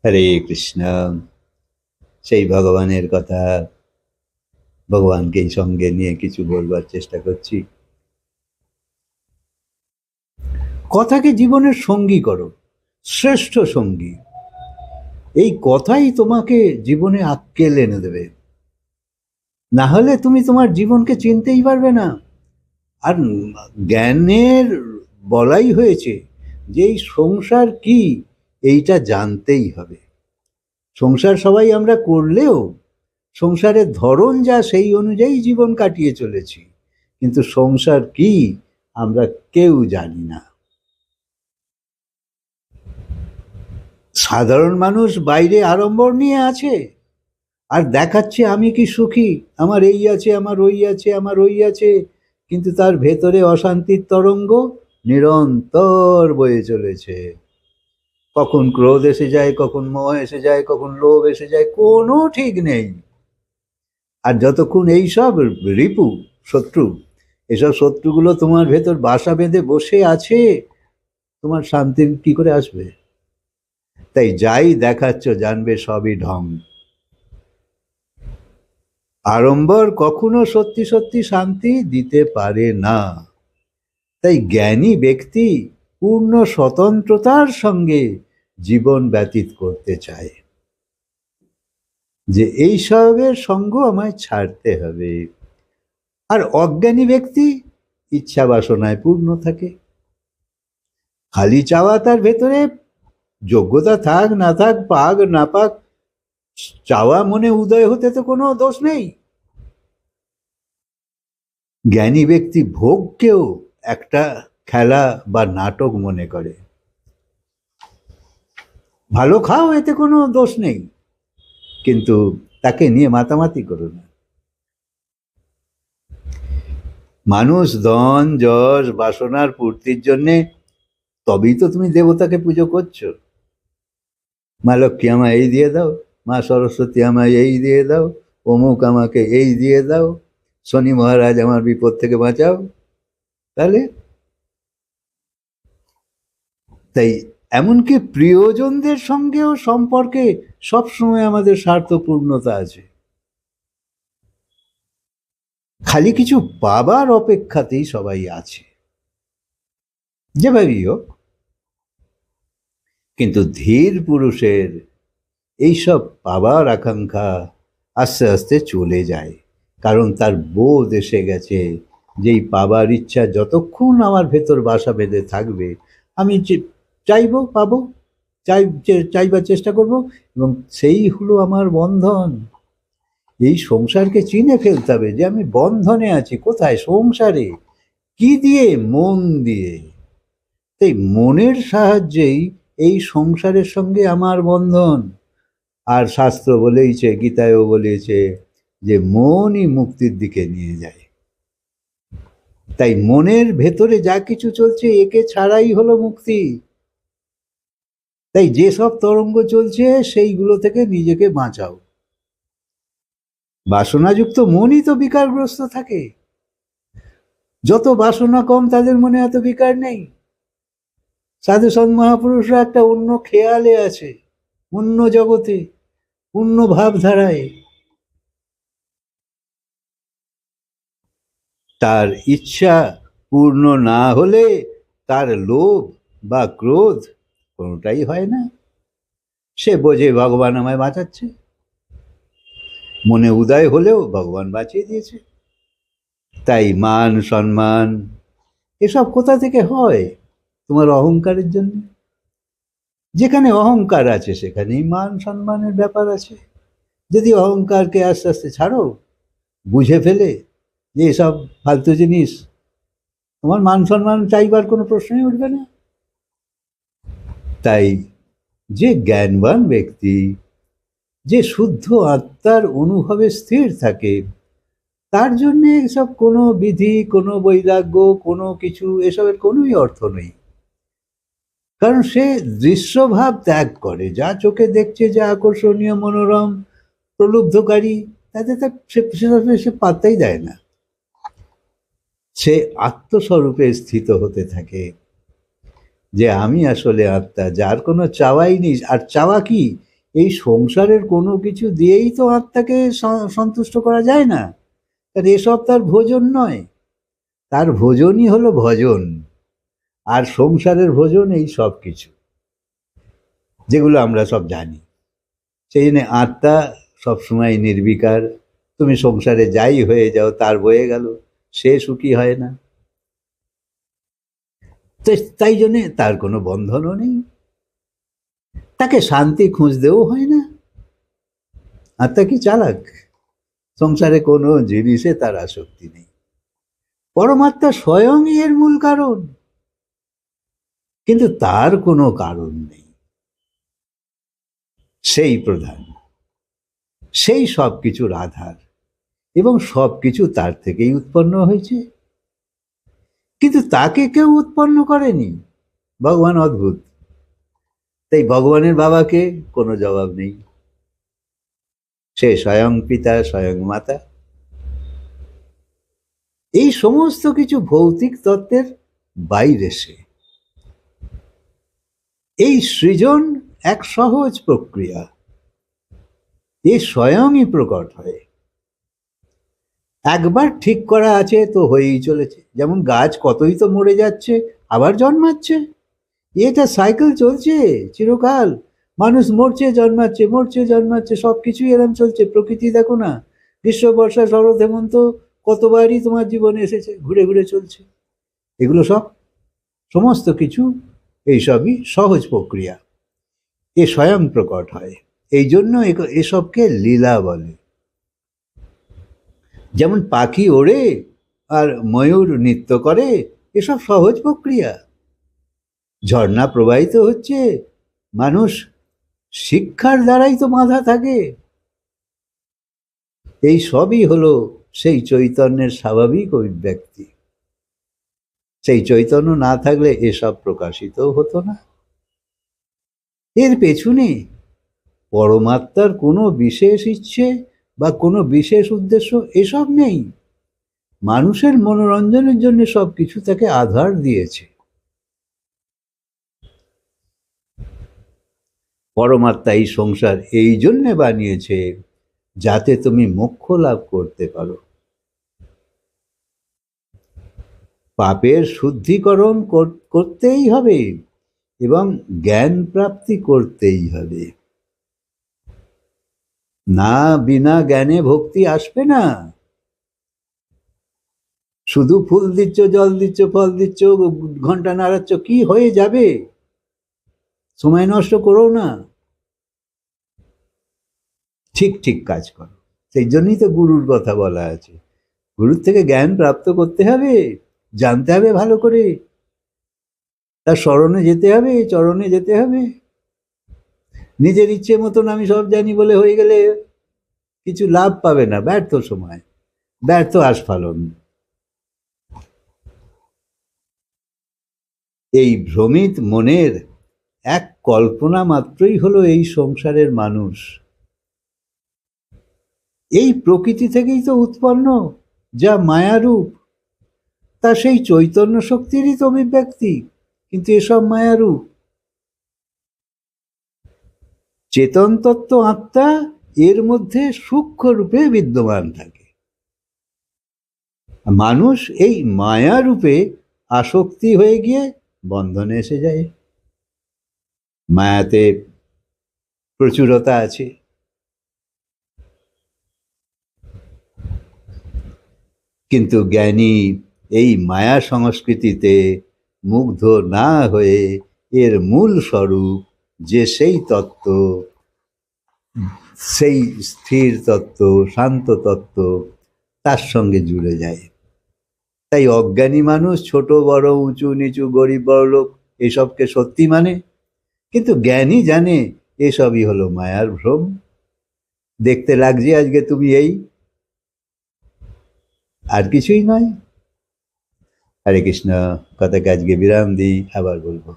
হরে কৃষ্ণ। সেই ভগবানের কথা, ভগবানকেই সঙ্গে নিয়ে কিছু বলবার চেষ্টা করছি। কথাকে জীবনের সঙ্গী করো, শ্রেষ্ঠ সঙ্গী। এই কথাই তোমাকে জীবনে আক্কেল এনে দেবে, না হলে তুমি তোমার জীবনকে চিনতেই পারবে না। আর জ্ঞানের বলাই হয়েছে যে এই সংসার কি, এইটা জানতেই হবে। সংসার সবাই আমরা করলেও সংসারের ধরন যা, সেই অনুযায়ী জীবন কাটিয়ে চলেছি, কিন্তু সংসার কি আমরা কেউ জানি না। সাধারণ মানুষ বাইরে আড়ম্বর নিয়ে আছে আর দেখাচ্ছে আমি কি সুখী, আমার এই আছে, আমার ওই আছে, আমার ওই আছে, কিন্তু তার ভেতরে অশান্তির তরঙ্গ নিরন্তর বয়ে চলেছে। কখন ক্রোধ এসে যায়, কখন মোহ এসে যায়, কখন লোভ এসে যায়, কোনো ঠিক নেই। আর যতক্ষণ এইসব রিপু, শত্রু, এসব শত্রুগুলো তোমার ভেতর বাসা বেঁধে বসে আছে, তোমার শান্তি কি করে আসবে? তাই যাই দেখাচ্ছ জানবে সবই ঢং। আড়ম্বর কখনো সত্যি সত্যি শান্তি দিতে পারে না। তাই জ্ঞানী ব্যক্তি পূর্ণ স্বতন্ত্রতার সঙ্গে জীবন ব্যতীত করতে চায়, যে এইসবের সঙ্গ আমায় ছাড়তে হবে। আর অজ্ঞানী ব্যক্তি ইচ্ছা বাসনায় পূর্ণ থাকে। খালি চাওয়া, তার ভেতরে যোগ্যতা থাক না থাক, পাক না পাক, চাওয়া মনে উদয় হতে তো কোনো দোষ নেই। জ্ঞানী ব্যক্তি ভোগকেও একটা খেলা বা নাটক মনে করে। ভালো খাও, এতে কোনো দোষ নেই, কিন্তু তাকে নিয়ে মাতামাতি করো না। মানুষ ধন যশ বাসনার পূর্তির জন্যে তবেই তো তুমি দেবতাকে পুজো করছো। মা লক্ষ্মী আমায় এই দিয়ে দাও, মা সরস্বতী আমায় এই দিয়ে দাও, অমুক আমাকে এই দিয়ে দাও, শনি মহারাজ আমার বিপদ থেকে বাঁচাও। তাহলে তাই এমনকি প্রিয়জনদের সঙ্গেও সম্পর্কে সবসময় আমাদের স্বার্থপূর্ণতা আছে। খালি কিছু পাবার অপেক্ষাতেই সবাই আছে, যেভাবেই হোক। কিন্তু ধীর পুরুষের এইসব পাবার আকাঙ্ক্ষা আস্তে আস্তে চলে যায়, কারণ তার বোধ এসে গেছে যেই পাবার ইচ্ছা যতক্ষণ আমার ভেতর বাসা বেঁধে থাকবে, আমি চাইবো, পাবো, চাইবার চেষ্টা করব, এবং সেই হলো আমার বন্ধন। এই সংসারকে চিনে ফেলতে হবে যে আমি বন্ধনে আছি। কোথায়? সংসারে। কি দিয়ে? মন দিয়ে। তাই মনের সাহায্যেই এই সংসারের সঙ্গে আমার বন্ধন। আর শাস্ত্র বলেইছে, গীতায়ও বলেছে যে মনই মুক্তির দিকে নিয়ে যায়। তাই মনের ভেতরে যা কিছু চলছে, একে ছাড়াই হলো মুক্তি। তাই যেসব তরঙ্গ চলছে সেইগুলো থেকে নিজেকে বাঁচাও। বাসনাযুক্ত মনই তো বিকারগ্রস্ত থাকে। যত বাসনা কম তাদের মনে এত বিকার নেই। সাধু সন্ত মহাপুরুষরা একটা অন্য খেয়ালে আছে, অন্য জগতে, অন্য ভাবধারায়। তার ইচ্ছা পূর্ণ না হলে তার লোভ বা ক্রোধ কোনোটাই হয় না। সে বোঝে ভগবান আমায় বাঁচাচ্ছে, মনে উদয় হলেও ভগবান বাঁচিয়ে দিয়েছে। তাই মান সম্মান এসব কোথা থেকে হয়? তোমার অহংকারের জন্য। যেখানে অহংকার আছে সেখানেই মান সম্মানের ব্যাপার আছে। যদি অহংকারকে আস্তে আস্তে ছাড়ো, বুঝে ফেলে যে এসব ফালতু জিনিস, তোমার মান সম্মান চাইবার কোনো প্রশ্নই উঠবে না। তাই যে জ্ঞানবান ব্যক্তি, যে শুদ্ধ আত্মার অনুভবে স্থির থাকে, তার জন্যে এসব কোনো বিধি, কোনো বৈরাগ্য, কোনো কিছু, এসবের কোনোই অর্থ নেই। কারণ সে দৃশ্যভাব ত্যাগ করে। যা চোখে দেখছে, যা আকর্ষণীয়, মনোরম, প্রলুব্ধকারী, তাতে সে পাত্তাই দেয় না। সে আত্মস্বরূপে স্থিত হতে থাকে যে আমি আসলে আত্মা, যার কোনো চাওয়াই নেই। আর চাওয়া কি? এই সংসারের কোনো কিছু দিয়েই তো আত্মাকে সন্তুষ্ট করা যায় না। কারণ এসব তার ভোজন নয়, তার ভোজনই হলো ভজন। আর সংসারের ভোজন এই সব কিছু, যেগুলো আমরা সব জানি। সেই জন্য আত্মা সবসময় নির্বিকার। তুমি সংসারে যাই হয়ে যাও, তার বয়ে গেল, সে সুখী হয় না। তো তাই জন্যে তার কোনো বন্ধনও নেই, তাকে শান্তি খুঁজতেও হয় না। আত্মা কি চালাক, সংসারে কোনো জিনিসে তার আসক্তি নেই। পরমাত্মা স্বয়ংই এর মূল কারণ, কিন্তু তার কোনো কারণ নেই। সেই প্রধান, সেই সব কিছুর আধার, এবং সব কিছু তার থেকেই উৎপন্ন হয়েছে। কিন্তু তাকে কেউ উৎপন্ন করেনি, ভগবান অদ্ভুত। তাই ভগবানের বাবাকে কোনো জবাব নেই, সে স্বয়ং পিতা, স্বয়ং মাতা। এই সমস্ত কিছু ভৌতিক তত্ত্বের বাইরে সে। এই সৃজন এক সহজ প্রক্রিয়া, এ স্বয়ংই প্রকট হয়। একবার ঠিক করা আছে তো হয়েই চলেছে। যেমন গাছ কতই তো মরে যাচ্ছে, আবার জন্মাচ্ছে, এটা সাইকেল চলছে চিরকাল। মানুষ মরছে জন্মাচ্ছে, মরছে জন্মাচ্ছে, সব কিছুই এরম চলছে। প্রকৃতি দেখো না, গ্রীষ্ম বর্ষা শরৎ হেমন্ত কতবারই তোমার জীবনে এসেছে, ঘুরে ঘুরে চলছে। এগুলো সব, সমস্ত কিছু এইসবই সহজ প্রক্রিয়া, এ স্বয়ং প্রকট হয়। এই জন্য এসবকে লীলা বলে। যেমন পাখি ওড়ে আর ময়ূর নৃত্য করে, এসব সহজ প্রক্রিয়া। ঝর্ণা প্রবাহিত হচ্ছে, মানুষ শিক্ষার দ্বারাই তো বাঁধা থাকে। এই সবই হলো সেই চৈতন্যের স্বাভাবিক অভিব্যক্তি। সেই চৈতন্য না থাকলে এসব প্রকাশিত হতো না। এর পেছনে পরমাত্মার কোনো বিশেষ ইচ্ছে বা কোনো বিশেষ উদ্দেশ্য এসব নেই। মানুষের মনোরঞ্জনের জন্য সব কিছু তাকে আধার দিয়েছে। পরমাত্মা এই সংসার এই জন্যে বানিয়েছে, যাতে তুমি মোক্ষ লাভ করতে পারো। পাপের শুদ্ধিকরণ করতেই হবে এবং জ্ঞান প্রাপ্তি করতেই হবে। না, বিনা জ্ঞানে ভক্তি আসবে না। শুধু ফুল দিচ্ছ, জল দিচ্ছ, ফল দিচ্ছ, ঘন্টা নাড়াচ্ছ, কি হয়ে যাবে? সময় নষ্ট করো না, ঠিক ঠিক কাজ করো। সেই জন্যই তো গুরুর কথা বলা আছে। গুরুর থেকে জ্ঞান প্রাপ্ত করতে হবে, জানতে হবে ভালো করে, তার স্মরণে যেতে হবে, চরণে যেতে হবে। নিজের ইচ্ছে মতন আমি সব জানি বলে হয়ে গেলে কিছু লাভ পাবে না, ব্যর্থ সময়, ব্যর্থ আস্ফালন। এই ভ্রমিত মনের এক কল্পনা মাত্রই হলো এই সংসারের মানুষ। এই প্রকৃতি থেকেই তো উৎপন্ন, যা মায়ারূপ, তা সেই চৈতন্য শক্তিরই তো অভিব্যক্তি, কিন্তু এসব মায়ারূপ। চেতন তত্ত্ব আত্মা এর মধ্যে সূক্ষ্ম রূপে বিদ্যমান থাকে। মানুষ এই মায়া রূপে আসক্তি হয়ে গিয়ে বন্ধনে এসে যায়। মায়াতে প্রচুরতা আছে, কিন্তু জ্ঞানী এই মায়া সংস্কৃতিতে মুগ্ধ না হয়ে এর মূল স্বরূপ যে সেই তত্ত্ব, সেই স্থির তত্ত্ব, শান্ত তত্ত্ব, তার সঙ্গে জুড়ে যায়। তাই অজ্ঞানী মানুষ ছোট বড়, উঁচু নিচু, গরিব বড়লোক এসবকে সত্যি মানে, কিন্তু জ্ঞানী জানে এসবই হলো মায়ার ভ্রম। দেখতে লাগছে আজকে তুমি এই, আর কিছুই নয়। হরে কৃষ্ণ। কথাকে আজকে বিরাম দিই, আবার বলবো।